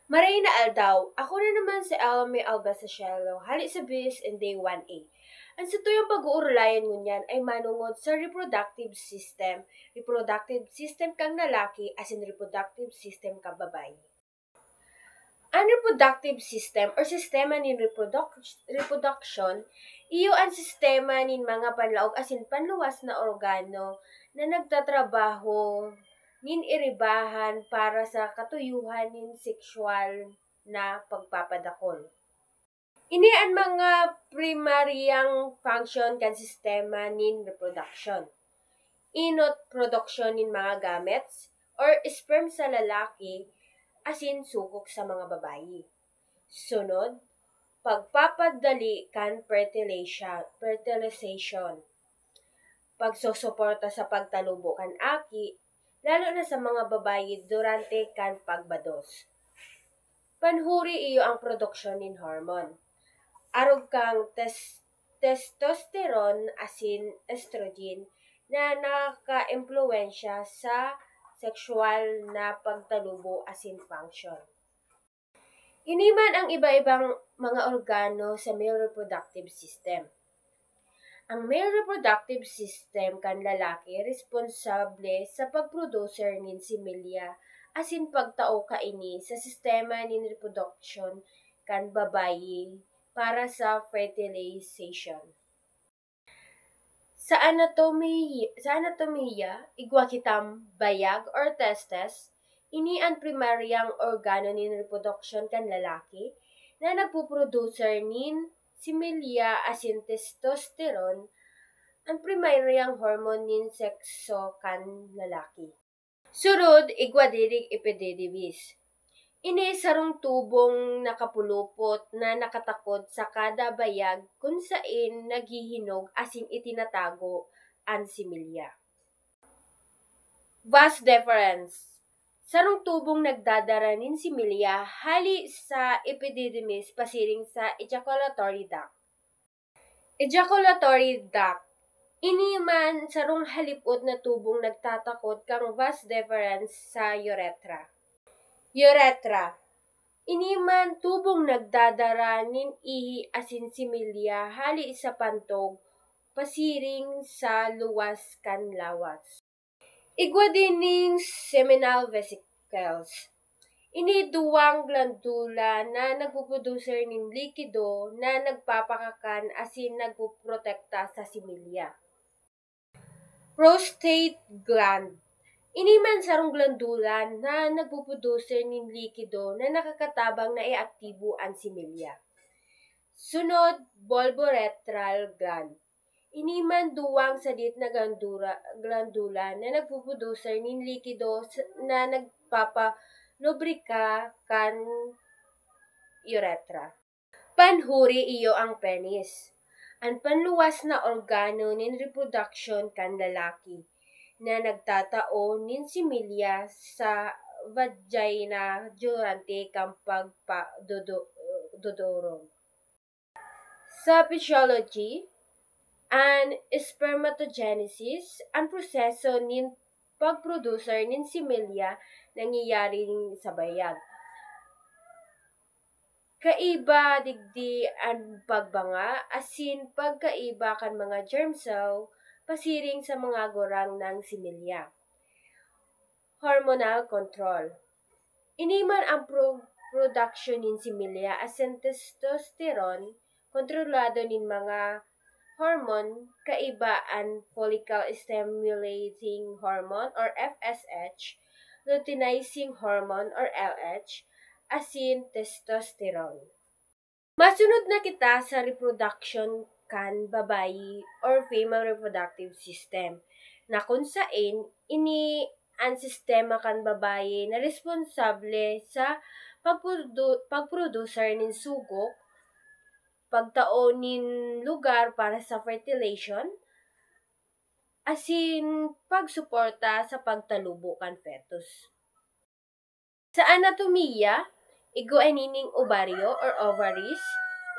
Marina Aldaw, ako na naman si Alme Albasacelo, hali sa bis in day 1A. Ang sa tuyong pag-uurlayan ngunyan ay manungod sa reproductive system. Reproductive system kang lalaki as in reproductive system kang babae. Ang reproductive system or sistema ni reproduction, iyo ang sistema nin mga panlaog as in panluwas na organo na nagtatrabaho nin iribahan para sa katuyuhan nin sexual na pagpapadakol. Ini ang mga primaryang function kan sistema nin reproduction. Inot production nin mga gamets or sperm sa lalaki asin sugok sa mga babayi. Sunod, pagpapadali kan fertilization. Pagsusuporta sa pagtalubo kan aki, lalo na sa mga babayi durante kan pagbados. Panhuri iyo ang produksyon nin hormone. Arog kang testosterone asin estrogen na naka-impluensya sa sexual na pagtalubo asin function. Iniman ang iba-ibang mga organo sa male reproductive system. Ang male reproductive system kan lalaki responsable sa pagproducer nin similya asin pagtao kaini sa sistema nin reproduction kan babayi para sa fertilization. Sa anatomiya, igwa kitam bayag or testes, ini ang primaryang organo nin reproduction kan lalaki na nagpuproducer nin similya asin testosterone, ang primaryang hormone nin sekso kan lalaki. Surod, igwa dirig epididibis. Ini sarong tubong nakapulupot na nakatakod sa kada bayag kung saan naghihinog asin itinatago ang similya. Vas deferens. Sarong tubong nagdadara nin similya hali sa epididymis pasiring sa ejaculatory duct. Ejaculatory duct. Ini man sarong halipod na tubong nagtatakod kang vas deferens sa urethra. Urethra. Ini man tubong nagdadara nin ihi asin similya hali sa pantog pasiring sa luwas kan lawas. Igwa din ning seminal vesicles. Ini duwang glandula na nagpuproducer nin likido na nagpapakakan asin nagpuprotekta sa similya. Prostate gland. Ini man sarong glandula na nagpuproducer nin likido na nakakatabang na iaktibo ang similya. Sunod, bulbourethral gland. Ini man duwang sadit na glandula na nagpuproducer nin likido na nagpapalubrika kan urethra. Panhuri iyo ang penis. Ang panluwas na organo nin reproduction kan lalaki na nagtatao nin similya sa vagina durante kang pagdodorong. Sa physiology, ang spermatogenesis, ang proseso nin pagproducer nin similya nangyayari sa bayag. Kaiba digdi ang pagbanga asin pagkaiba kan mga germ cell pasiring sa mga gurang ng similya. Hormonal control. Iniman ang production nin similya asin testosterone, kontrolado nin mga hormone, kaiba ang follicle stimulating hormone or FSH, luteinizing hormone or LH, asin testosterone. Masunod na kita sa reproduction kan babayi or female reproductive system na kung saan ini ang sistema kan babayi na responsable sa pagproducer nin sugok, pagtaon nin lugar para sa fertilization, asin pagsuporta sa pagtalubo kan fetus. Sa anatomiya, igo anining ovaryo or ovaries,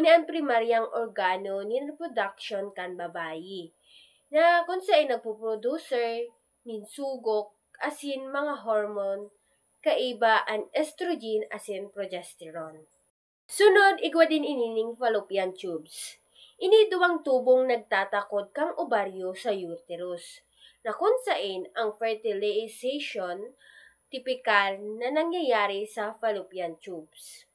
ini ang primaryang organo nin reproduction kan babayi na kung saan nagpuproducer nin sugok asin mga hormone kaiba ang estrogen asin progesterone. Sunod, igwa din inining fallopian tubes. Ini duwang tubong nagtatakod kang obaryo sa uterus, na kung saan ang fertilization tipikal na nangyayari sa fallopian tubes.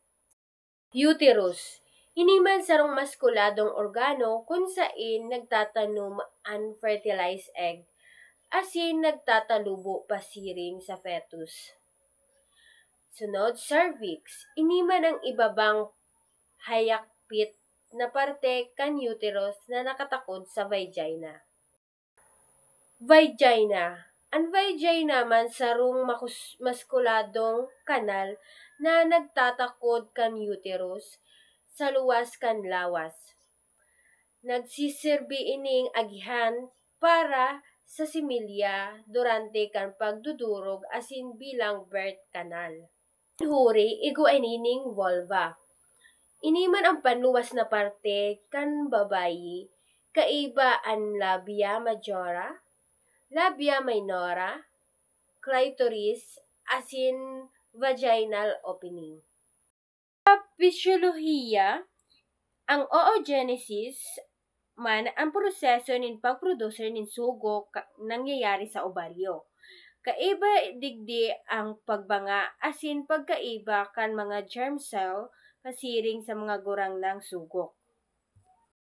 Uterus. Ini man sarong maskuladong organo kung saan nagtatanom ang fertilized egg, asin nagtatalubo pasiring sa fetus. Sunod, cervix. Ini man ang ibabang hayakpit na parte kan uterus na nakatakod sa vagina. Vagina. Ang vagina man sarong maskuladong kanal na nagtatakod kan uterus sa luwas kan lawas. Nagsisirbi ining agihan para sa similya durante kan pagdudurog asin bilang birth canal. Huri, igo inining vulva. Ini man ang panluwas na parte kan babayi, kaiba ang labia majora, labia minora, clitoris, asin vaginal opening. Sa pisyolohiya, ang oogenesis man ang proseso nin pagproducer nin sugo nangyayari sa obaryo. Kaiba digdi ang pagbanga asin pagkaiba kan mga germ cell pasiring sa mga gurang ng sugok.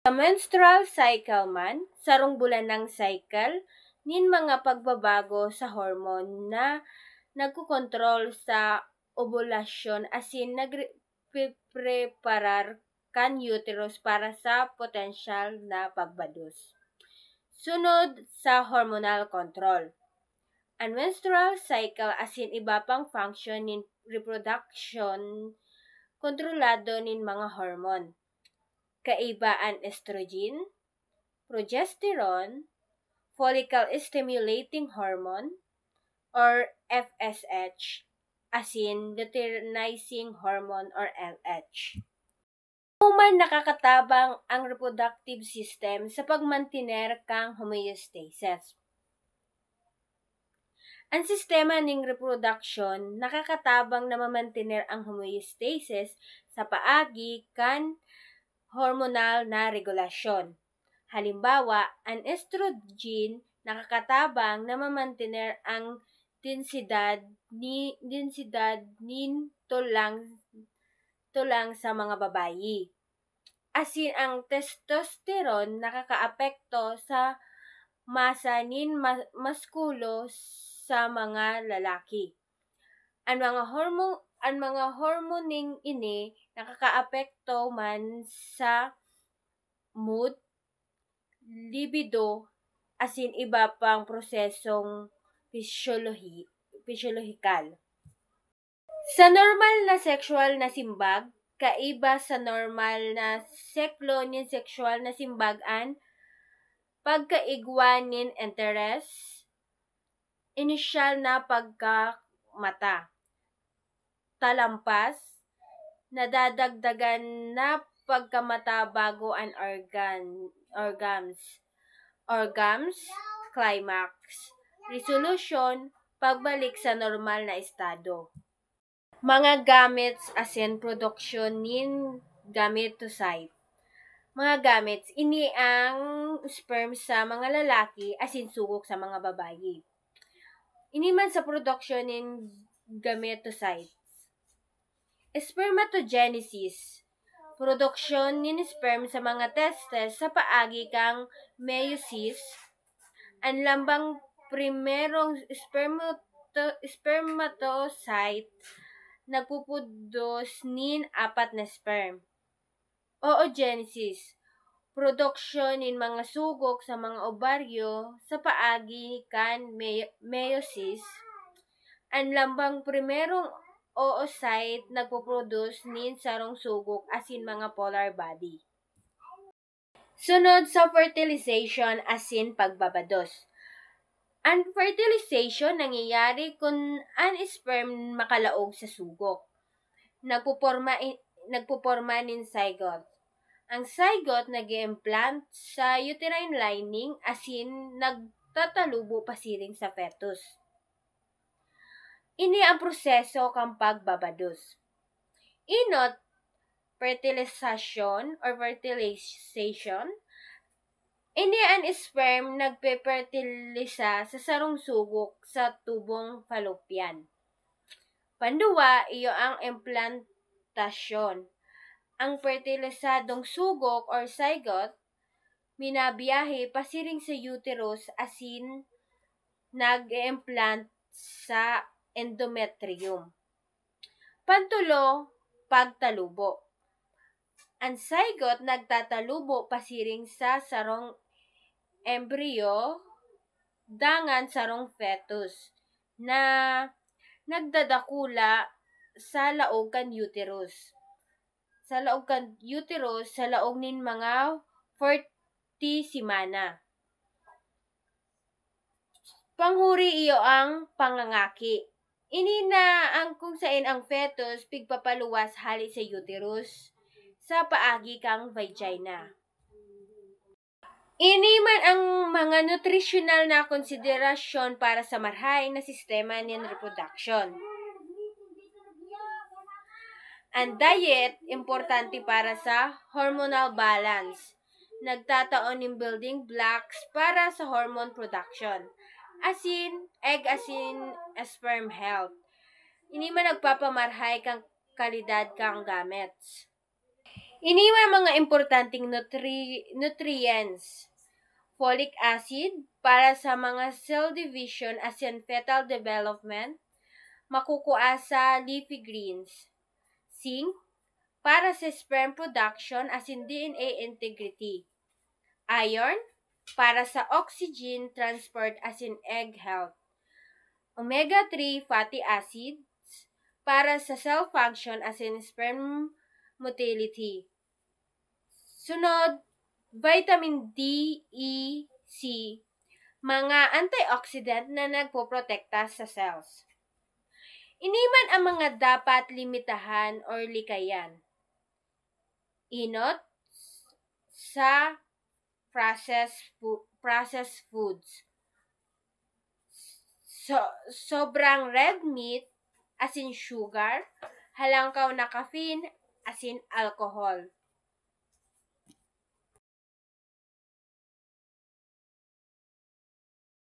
Sa menstrual cycle man, sarong bulan ng cycle, nin mga pagbabago sa hormone na nagkukontrol sa ovulasyon asin nagpreparar kan uterus para sa potensyal na pagbados. Sunod sa hormonal control. Ang menstrual cycle asin iba pang function nin reproduction kontrolado nin mga hormone. Kaiba ang estrogen, progesterone, follicle stimulating hormone, or FSH, asin luteinizing hormone or LH. Human nakakatabang ang reproductive system sa pagmantiner kang homeostasis. Ang sistema ning reproduction nakakatabang na mamantiner ang homeostasis sa paagi kan hormonal na regulasyon. Halimbawa, ang estrogen nakakatabang na mamantiner ang densidad nin tulang sa mga babayi. Asin ang testosterone nakakaapekto sa masa nin maskulo sa mga lalaki. Ang mga hormoning ini nakakaapekto man sa mood, libido, asin iba pang prosesong physiological. Sa normal na sexual na simbag, kaiba sa normal na seklo nin sexual na simbagan, pagkaigwa nin interest, inisyal na pagkamata, talampas, nadadagdagan na pagkamata bago ang organs, climax, resolution, pagbalik sa normal na estado. Mga gametes asin production nin gametocyte. Mga gametes, ini ang sperm sa mga lalaki asin sugok sa mga babayi. Ini man sa production nin gametocytes. Spermatogenesis. Production nin sperm sa mga testes sa paagi kang meiosis. Ang lambang primerong spermatocyte nagpupudos nin 4 na sperm. Oogenesis. Production nin mga sugok sa mga obaryo sa paagi kan meiosis. Ang lambang primerong oocyte nagpuproduce nin sarong sugok asin mga polar body. Sunod sa fertilization asin pagbabados. Ang fertilization nangyayari kung ang sperm makalaog sa sugok. Nagpuporma nin zygote. Ang zygote nag-implant sa uterine lining asin nagtatalubo pasiring sa fetus. Ini ang proseso kang pagbabados. Inot, fertilization or fertilization. Ini ang sperm nagpe-fertilisa sa sarong sugok sa tubong fallopian. Panduwa, iyo ang implantasyon. Ang fertilisadong sugok or zygote minabiyahe pasiring sa uterus asin nag-implant sa endometrium. Pantulo, pagtalubo. Ang zygote nagtatalubo pasiring sa sarong embryo dangan sarong fetus na nagdadakula sa laog kan uterus. Sa laog nin mga 40 simana. Panghuri iyo ang pangangaki. Ini na ang kung saan ang fetus pigpapaluwas hali sa uterus sa paagi kang vagina. Ini man ang mga nutritional na konsiderasyon para sa marhay na sistema ng reproduction. Ang diet, importante para sa hormonal balance. Nagtataon ng building blocks para sa hormone production. Egg asin, sperm health. Ini man nagpapamarhay kang kalidad kang gamets. Ini man mga importanteng nutrients. Folic acid para sa mga cell division asin fetal development, makukuha sa leafy greens. Zinc para sa sperm production asin DNA integrity. Iron para sa oxygen transport asin egg health. Omega-3 fatty acids para sa cell function asin sperm motility. Sunod, vitamin D, E, C, mga antioxidant na nagpoprotekta sa cells. Iniman ang mga dapat limitahan or likayan. Inot sa processed foods. Sobrang red meat, asin sugar, halangkaw na caffeine, asin alcohol.